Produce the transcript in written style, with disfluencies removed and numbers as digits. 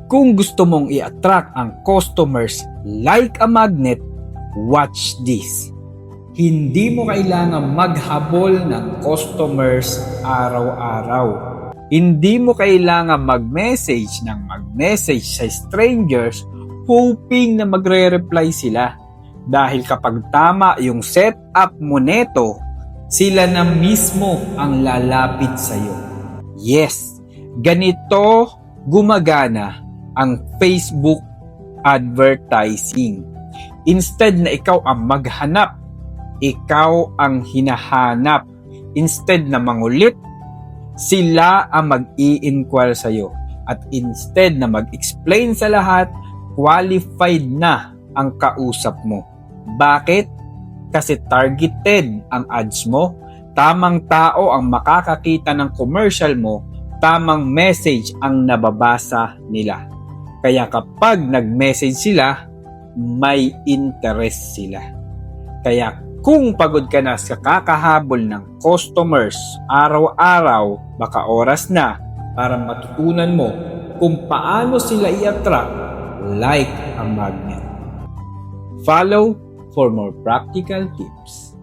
Kung gusto mong i-attract ang customers like a magnet, watch this. Hindi mo kailangan maghabol ng customers araw-araw. Hindi mo kailangan mag-message sa strangers hoping na magre-reply sila. Dahil kapag tama yung setup mo neto, sila na mismo ang lalapit sa'yo. Yes, ganito gumagana ang Facebook advertising. Instead na ikaw ang maghanap, ikaw ang hinahanap. Instead na mangulit, sila ang mag-i-inquire sa'yo. At instead na mag-explain sa lahat, qualified na ang kausap mo. Bakit? Kasi targeted ang ads mo, tamang tao ang makakakita ng commercial mo, tamang message ang nababasa nila. Kaya kapag nag-message sila, may interest sila. Kaya kung pagod ka na sa kakahabol ng customers araw-araw, baka oras na para matutunan mo kung paano sila i-attract like a magnet. Follow for more practical tips.